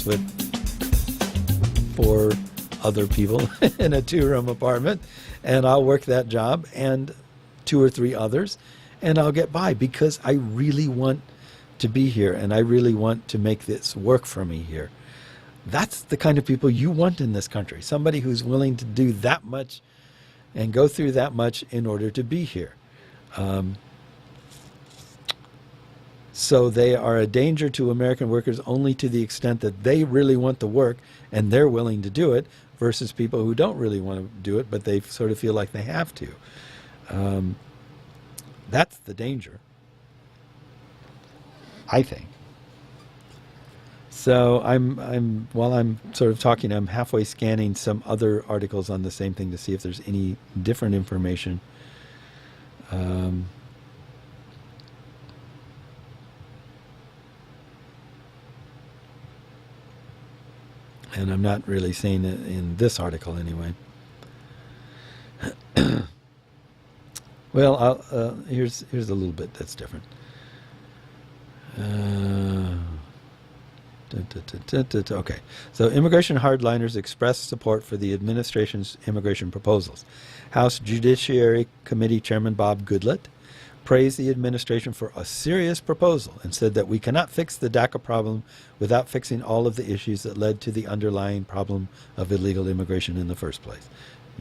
with 4 other people in a 2-room apartment, and I'll work that job and 2 or 3 others, and I'll get by because I really want to be here and I really want to make this work for me here. That's the kind of people you want in this country. Somebody who's willing to do that much and go through that much in order to be here. So they are a danger to American workers only to the extent that they really want the work and they're willing to do it, versus people who don't really want to do it, but they sort of feel like they have to. That's the danger, I think. So while I'm sort of talking, I'm halfway scanning some other articles on the same thing to see if there's any different information. And I'm not really seeing it in this article anyway. Well, here's a little bit that's different. Okay, so immigration hardliners expressed support for the administration's immigration proposals. House Judiciary Committee Chairman Bob Goodlatte praised the administration for a serious proposal and said that we cannot fix the DACA problem without fixing all of the issues that led to the underlying problem of illegal immigration in the first place.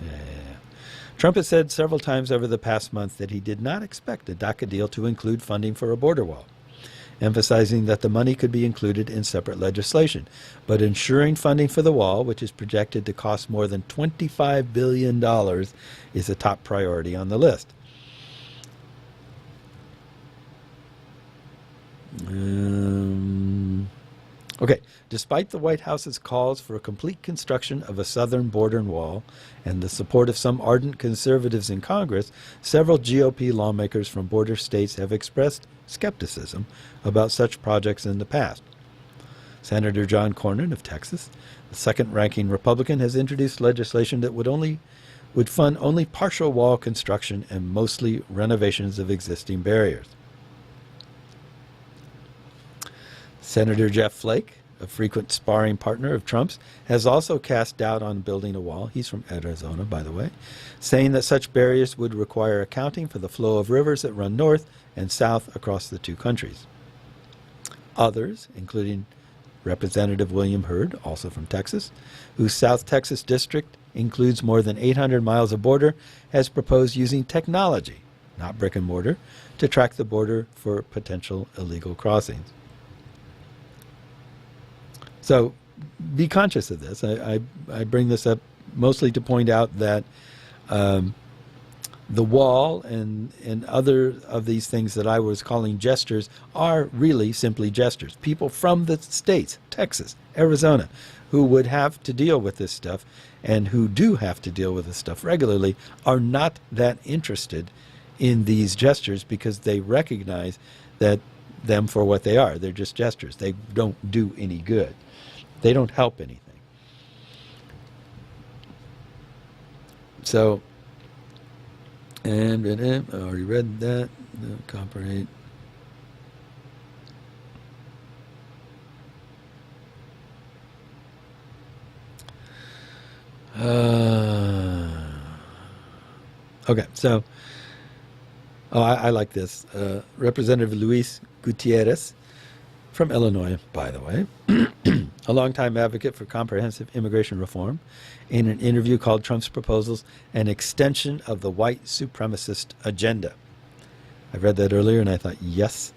Yeah. Trump has said several times over the past month that he did not expect a DACA deal to include funding for a border wall, emphasizing that the money could be included in separate legislation. But ensuring funding for the wall, which is projected to cost more than $25 billion, is a top priority on the list. Okay, despite the White House's calls for a complete construction of a southern border wall and the support of some ardent conservatives in Congress, several GOP lawmakers from border states have expressed skepticism about such projects in the past. Senator John Cornyn of Texas, the second-ranking Republican, has introduced legislation that would fund only partial wall construction and mostly renovations of existing barriers. Senator Jeff Flake, a frequent sparring partner of Trump's, has also cast doubt on building a wall. He's from Arizona, by the way, saying that such barriers would require accounting for the flow of rivers that run north and south across the two countries. Others, including Representative William Hurd, also from Texas, whose South Texas district includes more than 800 miles of border, has proposed using technology, not brick and mortar, to track the border for potential illegal crossings. So be conscious of this. I bring this up mostly to point out that the wall and other of these things that I was calling gestures are really simply gestures. People from the states, Texas, Arizona, who would have to deal with this stuff and who do have to deal with this stuff regularly are not that interested in these gestures because they recognize that them for what they are. They're just gestures. They don't do any good. They don't help anything. So, and I already read that. No, copyright. Okay, so, I like this. Representative Luis Gutierrez, from Illinois, by the way, a longtime advocate for comprehensive immigration reform, in an interview called Trump's Proposals an Extension of the White Supremacist Agenda. I read that earlier and I thought, yes,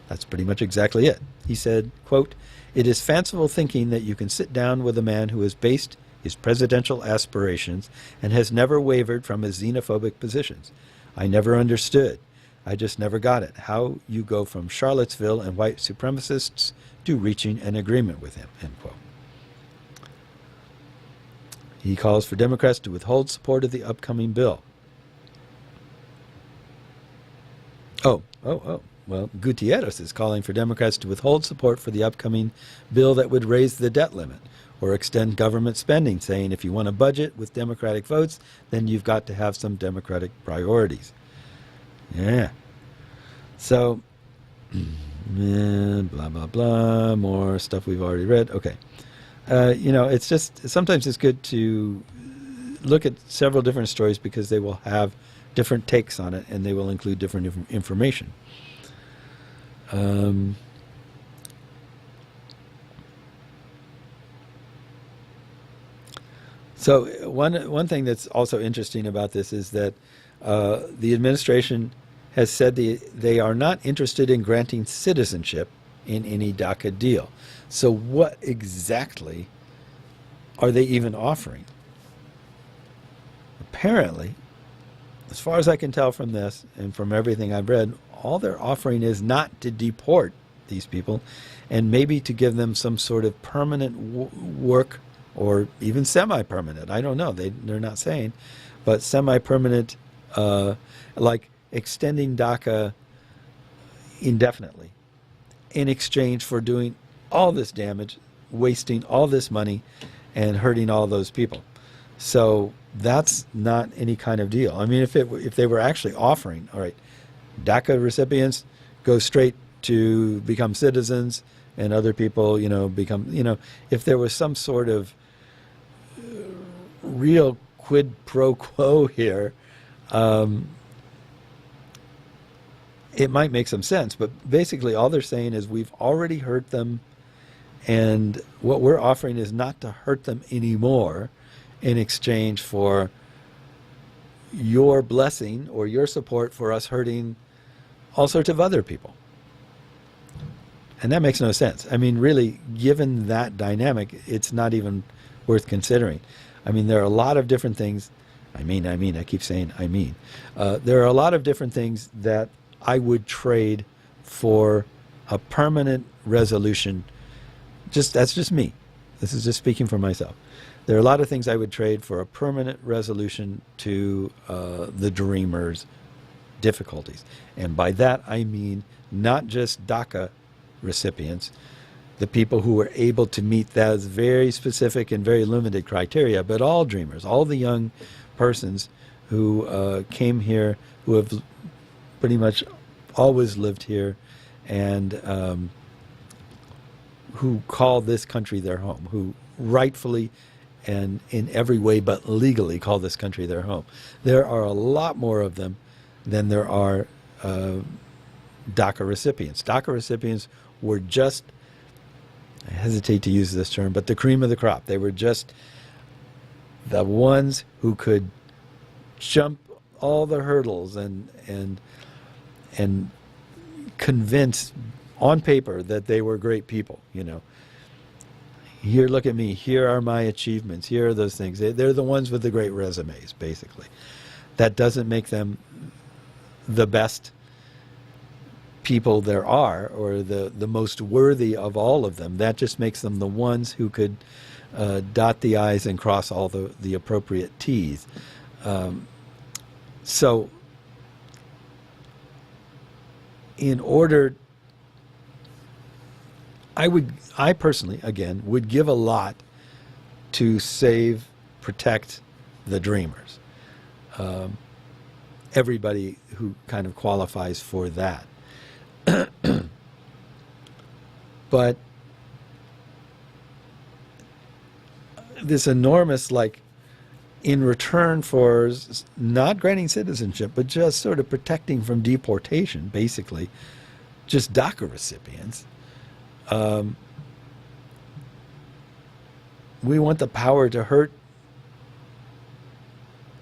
that's pretty much exactly it. He said, quote, "It is fanciful thinking that you can sit down with a man who has based his presidential aspirations and has never wavered from his xenophobic positions. I never understood. I just never got it. How you go from Charlottesville and white supremacists to reaching an agreement with him," end quote. He calls for Democrats to withhold support of the upcoming bill. Well, Gutierrez is calling for Democrats to withhold support for the upcoming bill that would raise the debt limit or extend government spending, saying if you want a budget with Democratic votes, then you've got to have some Democratic priorities. Yeah. So, blah, blah, blah, more stuff we've already read. Okay. it's just sometimes it's good to look at several different stories because they will have different takes on it and they will include different information. So one thing that's also interesting about this is that the administration has said they are not interested in granting citizenship in any DACA deal. So what exactly are they even offering? Apparently, as far as I can tell from this and from everything I've read, all they're offering is not to deport these people and maybe to give them some sort of permanent work or even semi-permanent. I don't know. They're not saying, but semi-permanent, like extending DACA indefinitely in exchange for doing all this damage, wasting all this money, and hurting all those people. So that's not any kind of deal. I mean, if they were actually offering, all right, DACA recipients go straight to become citizens, and other people, become, if there was some sort of real quid pro quo here, it might make some sense. But basically, all they're saying is we've already hurt them, and what we're offering is not to hurt them anymore in exchange for your blessing or your support for us hurting all sorts of other people. And that makes no sense. I mean, really, given that dynamic, it's not even worth considering. I mean, there are a lot of different things. I keep saying I mean. There are a lot of different things that I would trade for a permanent resolution. That's just me. This is just speaking for myself. There are a lot of things I would trade for a permanent resolution to the Dreamers' difficulties. And by that, I mean not just DACA recipients, the people who were able to meet those very specific and very limited criteria, but all Dreamers, all the young persons who came here, who have pretty much always lived here, and who call this country their home, who rightfully and in every way but legally call this country their home. There are a lot more of them than there are DACA recipients. DACA recipients were just, I hesitate to use this term, but the cream of the crop. They were just the ones who could jump all the hurdles and convince on paper that they were great people. Here, look at me. Here are my achievements. Here are those things. They're the ones with the great resumes, basically. That doesn't make them the best people there are, or the most worthy of all of them. That just makes them the ones who could dot the I's and cross all the appropriate T's. So in order, I personally, again, would give a lot to protect the Dreamers. Everybody who kind of qualifies for that. But this enormous, in return for not granting citizenship, but just sort of protecting from deportation, basically, just DACA recipients. We want the power to hurt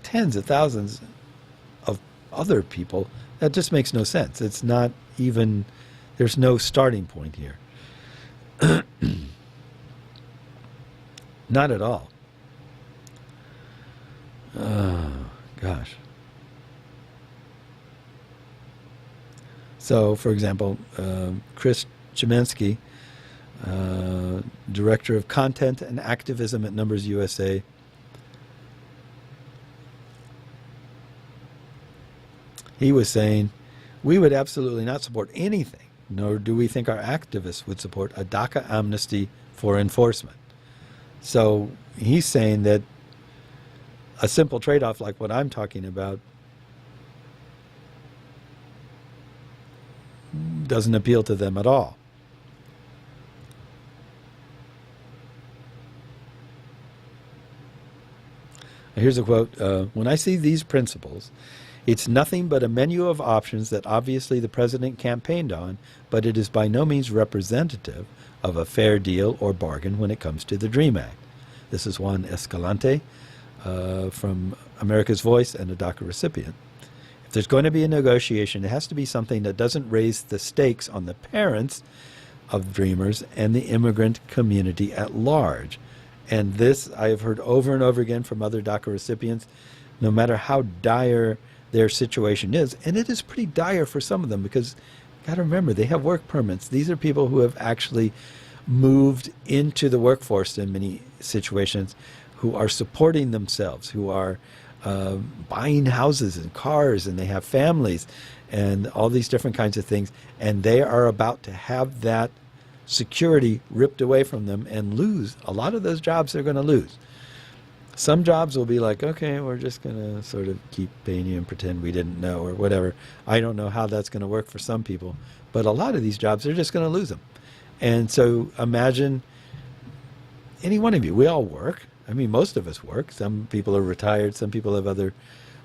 tens of thousands of other people. That just makes no sense. It's not even, there's no starting point here. Not at all. Oh, gosh. So, for example, Chris Chemensky, Director of Content and Activism at Numbers USA, he was saying, we would absolutely not support anything, nor do we think our activists would support a DACA amnesty for enforcement. So he's saying that a simple trade-off like what I'm talking about doesn't appeal to them at all. Here's a quote. When I see these principles, it's nothing but a menu of options that obviously the president campaigned on, but it is by no means representative of a fair deal or bargain when it comes to the DREAM Act. This is Juan Escalante from America's Voice and a DACA recipient. If there's going to be a negotiation, it has to be something that doesn't raise the stakes on the parents of dreamers and the immigrant community at large. And this I have heard over and over again from other DACA recipients, no matter how dire their situation is. And it is pretty dire for some of them because you got to remember, they have work permits. These are people who have actually moved into the workforce in many situations, who are supporting themselves, who are buying houses and cars, and they have families and all these different kinds of things. And they are about to have that security ripped away from them and lose. A lot of those jobs they're going to lose. Some jobs will be like, okay, we're just going to sort of keep paying you and pretend we didn't know or whatever. I don't know how that's going to work for some people. But a lot of these jobs, they're just going to lose them. And so imagine any one of you. We all work. I mean, most of us work. Some people are retired. Some people have other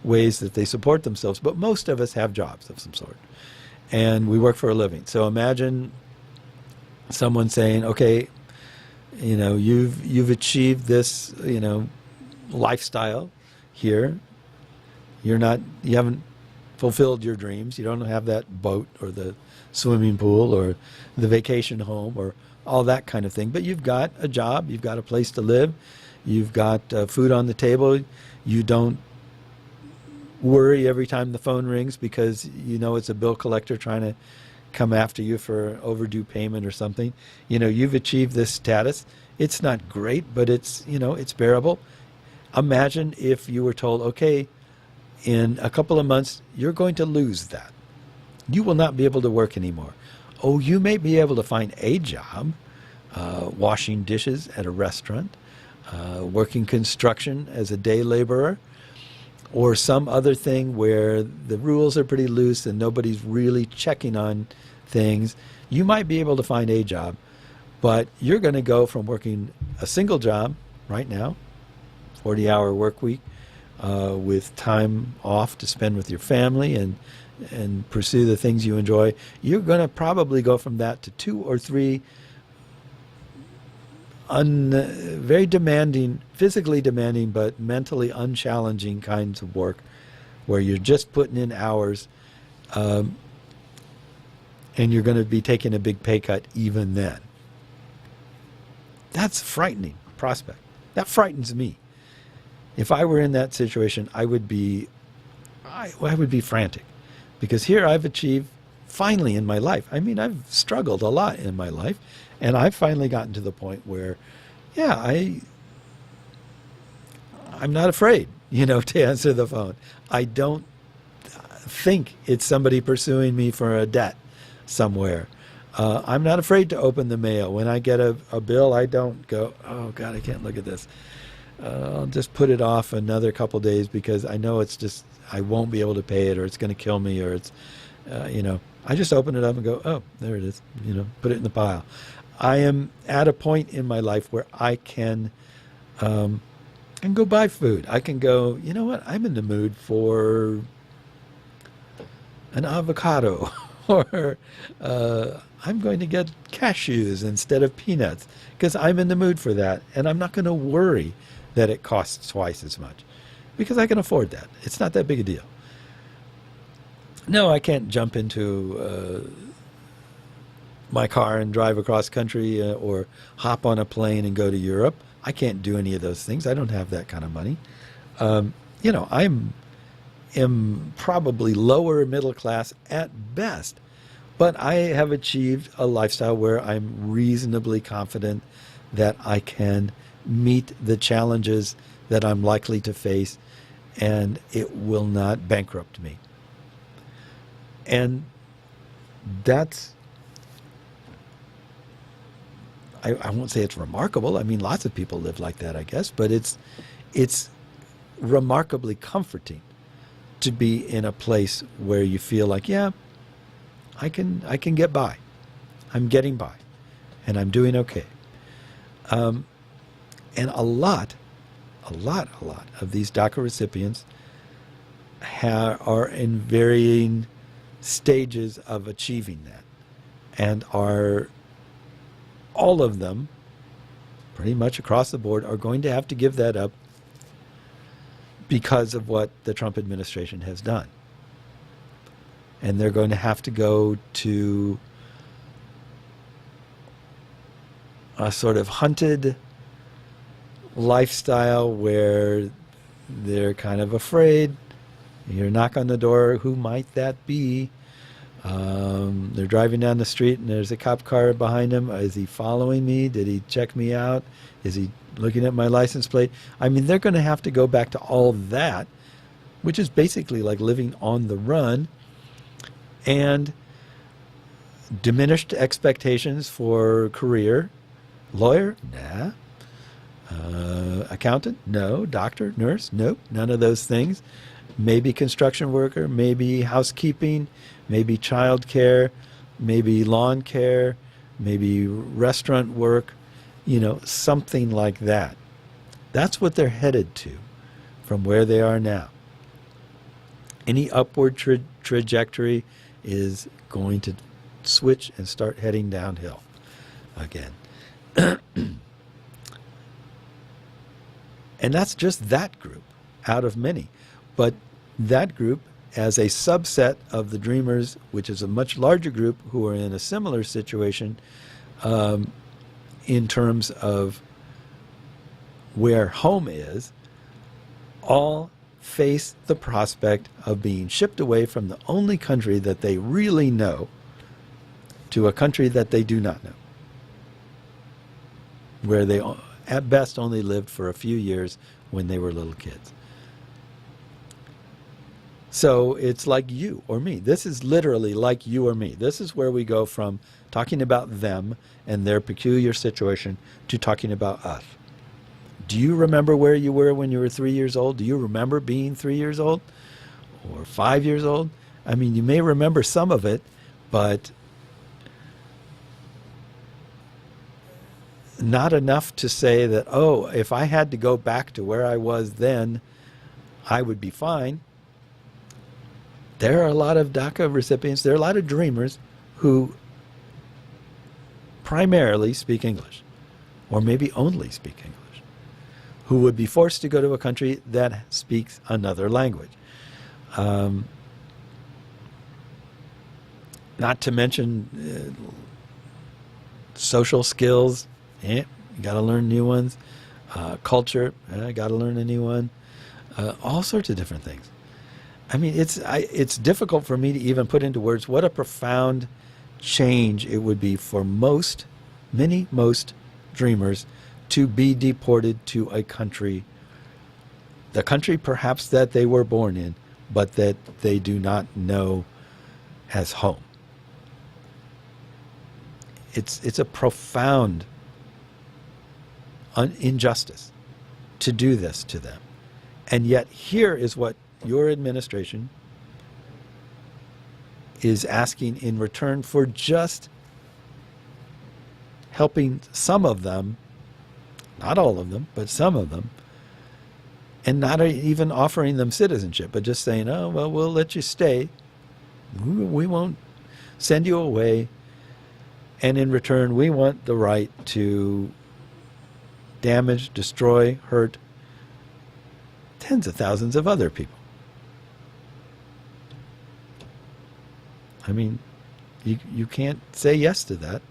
ways that they support themselves. But most of us have jobs of some sort. And we work for a living. So imagine someone saying, okay, you know, you've achieved this, you know, lifestyle here. You haven't fulfilled your dreams. You don't have that boat or the swimming pool or the vacation home or all that kind of thing. But you've got a job. You've got a place to live. You've got food on the table. You don't worry every time the phone rings because you know it's a bill collector trying to come after you for overdue payment or something. You know, you've achieved this status. It's not great, but it's, you know, it's bearable. Imagine if you were told, okay, in a couple of months, you're going to lose that. You will not be able to work anymore. Oh, you may be able to find a job, washing dishes at a restaurant, working construction as a day laborer, or some other thing where the rules are pretty loose and nobody's really checking on things. You might be able to find a job, but you're going to go from working a single job right now, 40-hour work week, with time off to spend with your family and pursue the things you enjoy. You're going to probably go from that to 2 or 3 very demanding, physically demanding, but mentally unchallenging kinds of work where you're just putting in hours and you're going to be taking a big pay cut even then. That's a frightening prospect. That frightens me. If I were in that situation, I would be frantic, because here I've achieved finally in my life. I mean, I've struggled a lot in my life, and I've finally gotten to the point where, yeah, I'm not afraid, you know, to answer the phone. I don't think it's somebody pursuing me for a debt somewhere. I'm not afraid to open the mail. When I get a bill, I don't go, oh, God, I can't look at this. I'll just put it off another couple days because I know it's just, I won't be able to pay it, or it's going to kill me, or it's, you know, I just open it up and go, oh, there it is, you know, put it in the pile. I am at a point in my life where I can go buy food. I can go, you know what, I'm in the mood for an avocado, or I'm going to get cashews instead of peanuts because I'm in the mood for that. And I'm not going to worry that it costs twice as much because I can afford that. It's not that big a deal. No, I can't jump into my car and drive across country or hop on a plane and go to Europe. I can't do any of those things. I don't have that kind of money. You know, am probably lower middle class at best, but I have achieved a lifestyle where I'm reasonably confident that I can meet the challenges that I'm likely to face, and it will not bankrupt me. And that's, I won't say it's remarkable. I mean, lots of people live like that, I guess, but it's remarkably comforting to be in a place where you feel like, yeah, I can get by. I'm getting by, and I'm doing okay. And a lot a lot of these DACA recipients are in varying stages of achieving that, and are all of them, pretty much across the board, are going to have to give that up because of what the Trump administration has done. And they're going to have to go to a sort of hunted lifestyle where they're kind of afraid. You knock on the door, who might that be? They're driving down the street and there's a cop car behind him. Is he following me? Did he check me out? Is he looking at my license plate? I mean, they're going to have to go back to all that, which is basically like living on the run, and diminished expectations for career. Lawyer? Nah. Accountant? No. Doctor? Nurse? Nope. None of those things. Maybe construction worker, maybe housekeeping, maybe child care, maybe lawn care, maybe restaurant work, something like that. That's what they're headed to from where they are now. Any upward trajectory is going to switch and start heading downhill again. And that's just that group out of many. But that group, as a subset of the Dreamers, which is a much larger group who are in a similar situation in terms of where home is, all face the prospect of being shipped away from the only country that they really know to a country that they do not know, where they at best only lived for a few years when they were little kids. So it's like you or me. This is literally like you or me. This is where we go from talking about them and their peculiar situation to talking about us. Do you remember where you were when you were 3 years old? Do you remember being 3 years old or 5 years old? I mean, you may remember some of it, but not enough to say that, oh, if I had to go back to where I was then, I would be fine. There are a lot of DACA recipients, there are a lot of Dreamers who primarily speak English, or maybe only speak English, who would be forced to go to a country that speaks another language. Not to mention social skills, you got to learn new ones. Culture, got to learn a new one. All sorts of different things. I mean, it's difficult for me to even put into words what a profound change it would be for most Dreamers to be deported to a country, the country perhaps that they were born in, but that they do not know as home. It's a profound injustice to do this to them. And yet here is what your administration is asking in return for just helping some of them, not all of them, but some of them, and not even offering them citizenship, but just saying, oh, well, we'll let you stay. We won't send you away. And in return, we want the right to damage, destroy, hurt tens of thousands of other people. I mean, you can't say yes to that.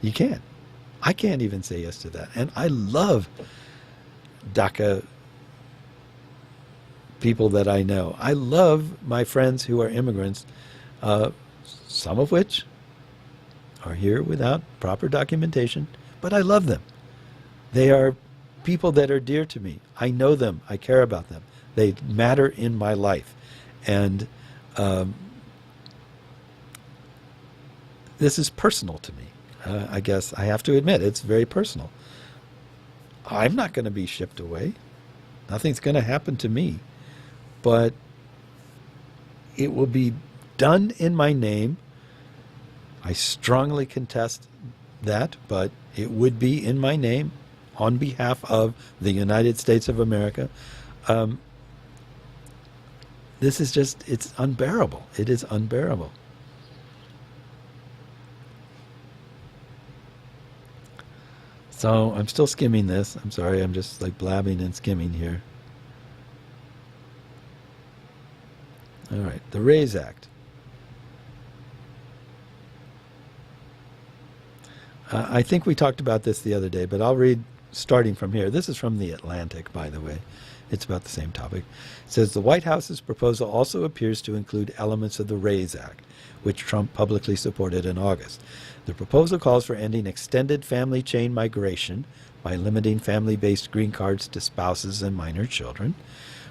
You can't. I can't even say yes to that. And I love DACA people that I know. I love my friends who are immigrants, some of which are here without proper documentation, but I love them. They are people that are dear to me. I know them. I care about them. They matter in my life. And this is personal to me. I guess I have to admit, it's very personal. I'm not going to be shipped away. Nothing's going to happen to me. But it will be done in my name. I strongly contest that, but it would be in my name on behalf of the United States of America. This is just, it's unbearable. It is unbearable. So I'm still skimming this. I'm sorry, I'm just like blabbing and skimming here. All right, the RAISE Act. I think we talked about this the other day, but I'll read starting from here. This is from The Atlantic, by the way. It's about the same topic. It says, the White House's proposal also appears to include elements of the RAISE Act, which Trump publicly supported in August. The proposal calls for ending extended family chain migration by limiting family-based green cards to spouses and minor children,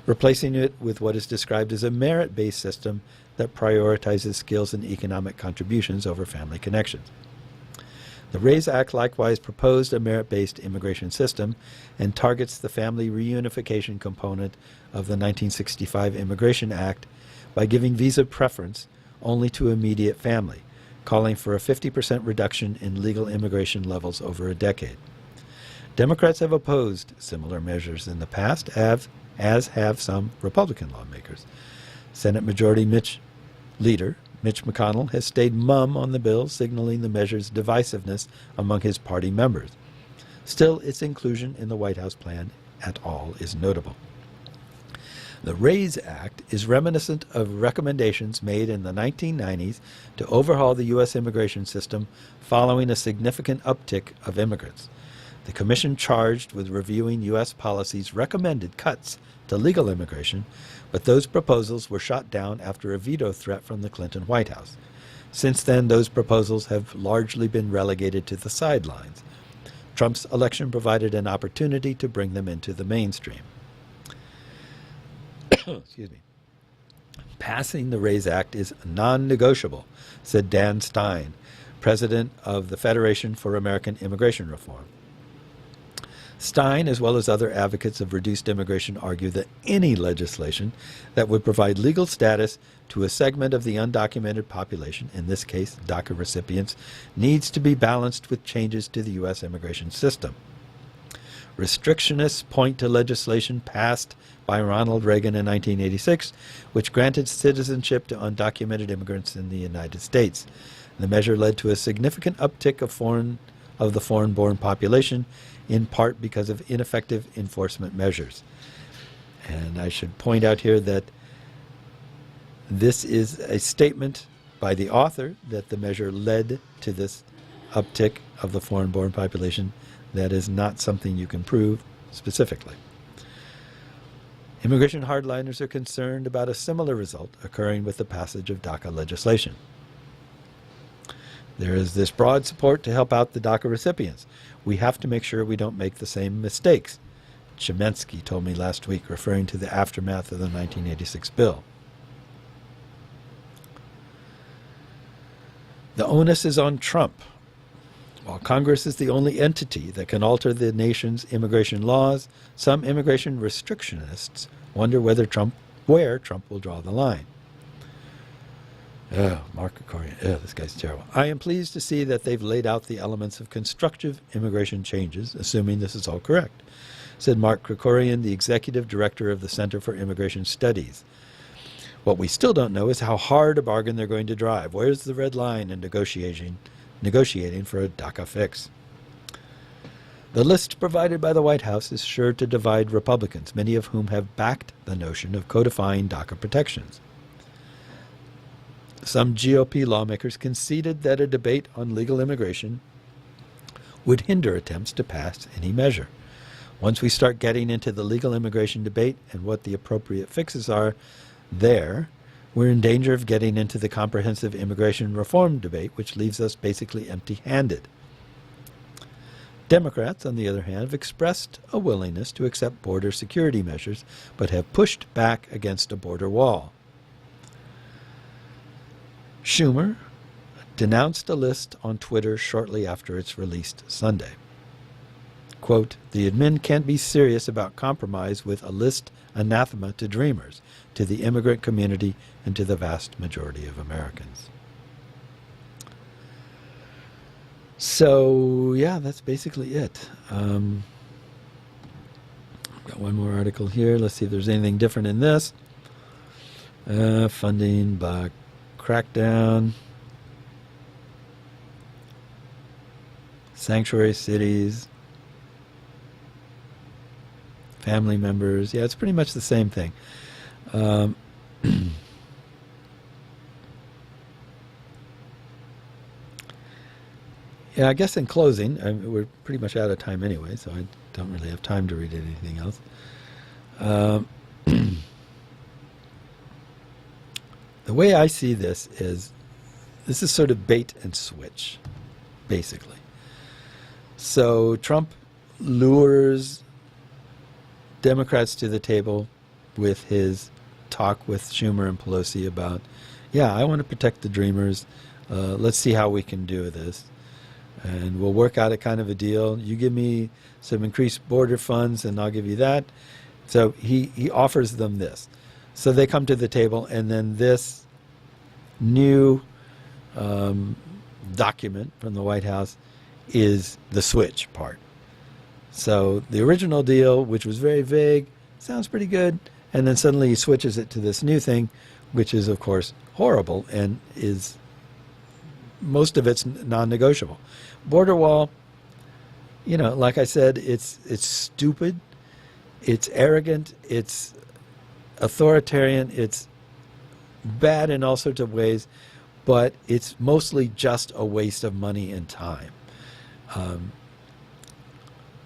replacing it with what is described as a merit-based system that prioritizes skills and economic contributions over family connections. The RAISE Act likewise proposed a merit-based immigration system and targets the family reunification component of the 1965 Immigration Act by giving visa preference only to immediate family, calling for a 50% reduction in legal immigration levels over a decade. Democrats have opposed similar measures in the past, as have some Republican lawmakers. Senate Majority Leader Mitch McConnell has stayed mum on the bill, signaling the measure's divisiveness among his party members. Still, its inclusion in the White House plan at all is notable. The RAISE Act is reminiscent of recommendations made in the 1990s to overhaul the U.S. immigration system following a significant uptick of immigrants. The commission charged with reviewing U.S. policies recommended cuts to legal immigration, but those proposals were shot down after a veto threat from the Clinton White House. Since then, those proposals have largely been relegated to the sidelines. Trump's election provided an opportunity to bring them into the mainstream. Excuse me. Passing the RAISE Act is non-negotiable, said Dan Stein, president of the Federation for American Immigration Reform. Stein, as well as other advocates of reduced immigration, argue that any legislation that would provide legal status to a segment of the undocumented population, in this case DACA recipients, needs to be balanced with changes to the U.S. immigration system. Restrictionists point to legislation passed by Ronald Reagan in 1986, which granted citizenship to undocumented immigrants in the United States. The measure led to a significant uptick of the foreign-born population, in part because of ineffective enforcement measures. And I should point out here that this is a statement by the author that the measure led to this uptick of the foreign-born population. That is not something you can prove specifically. Immigration hardliners are concerned about a similar result occurring with the passage of DACA legislation. There is this broad support to help out the DACA recipients. We have to make sure we don't make the same mistakes, Chemensky told me last week, referring to the aftermath of the 1986 bill. The onus is on Trump. While Congress is the only entity that can alter the nation's immigration laws, some immigration restrictionists wonder where Trump will draw the line. Oh, Mark Krikorian. Oh, this guy's terrible. I am pleased to see that they've laid out the elements of constructive immigration changes, assuming this is all correct, said Mark Krikorian, the executive director of the Center for Immigration Studies. What we still don't know is how hard a bargain they're going to drive. Where's the red line in negotiating for a DACA fix? The list provided by the White House is sure to divide Republicans, many of whom have backed the notion of codifying DACA protections. Some GOP lawmakers conceded that a debate on legal immigration would hinder attempts to pass any measure. Once we start getting into the legal immigration debate and what the appropriate fixes are there, we're in danger of getting into the comprehensive immigration reform debate, which leaves us basically empty-handed. Democrats, on the other hand, have expressed a willingness to accept border security measures, but have pushed back against a border wall. Schumer denounced a list on Twitter shortly after it's released Sunday. Quote, the admin can't be serious about compromise with a list anathema to dreamers, to the immigrant community, and to the vast majority of Americans. So, yeah, that's basically it. Got one more article here. Let's see if there's anything different in this. Funding by crackdown. Sanctuary cities. Family members. Yeah, it's pretty much the same thing. Yeah, I guess in closing, we're pretty much out of time anyway, so I don't really have time to read anything else. The way I see this is sort of bait and switch, basically. So Trump lures Democrats to the table with his talk with Schumer and Pelosi about, yeah, I want to protect the dreamers. Let's see how we can do this. And we'll work out a kind of a deal. You give me some increased border funds and I'll give you that. So he offers them this. So they come to the table, and then this new document from the White House is the switch part. So the original deal, which was very vague, sounds pretty good, and then suddenly he switches it to this new thing, which is, of course, horrible and is, most of it's non-negotiable. Border wall, you know, like I said, it's stupid, it's arrogant, it's authoritarian, it's bad in all sorts of ways, but it's mostly just a waste of money and time.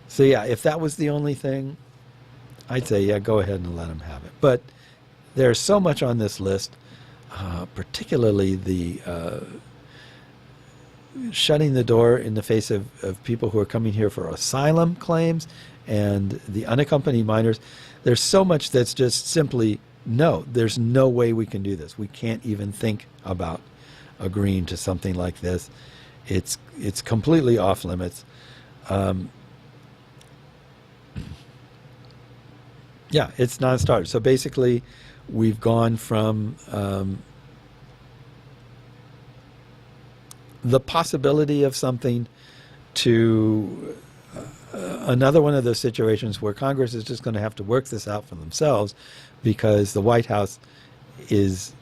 So yeah, if that was the only thing, I'd say, yeah, go ahead and let them have it. But there's so much on this list, particularly the shutting the door in the face of people who are coming here for asylum claims and the unaccompanied minors. There's so much that's just simply, no, there's no way we can do this. We can't even think about agreeing to something like this. It's completely off limits. Yeah, it's non-starter. So basically, we've gone from the possibility of something to another one of those situations where Congress is just going to have to work this out for themselves, because the White House is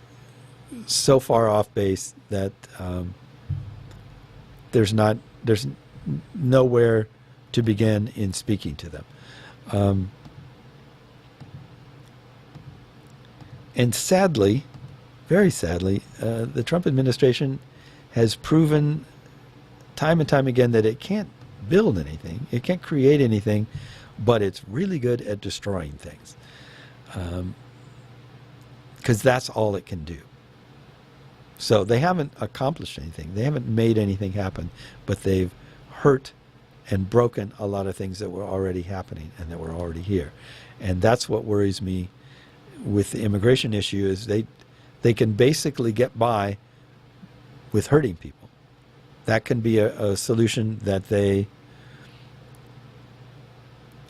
so far off base that there's nowhere to begin in speaking to them. And sadly, very sadly, the Trump administration has proven time and time again that it can't build anything, it can't create anything, but it's really good at destroying things. Because that's all it can do. So they haven't accomplished anything. They haven't made anything happen, but they've hurt and broken a lot of things that were already happening and that were already here. And that's what worries me with the immigration issue, is they can basically get by with hurting people. That can be a solution that they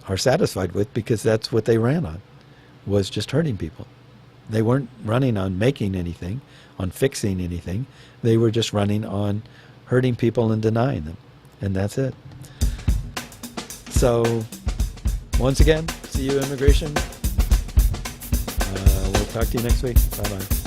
are satisfied with, because that's what they ran on, was just hurting people. They weren't running on making anything, on fixing anything. They were just running on hurting people and denying them. And that's it. So, once again, see you, immigration. We'll talk to you next week. Bye-bye.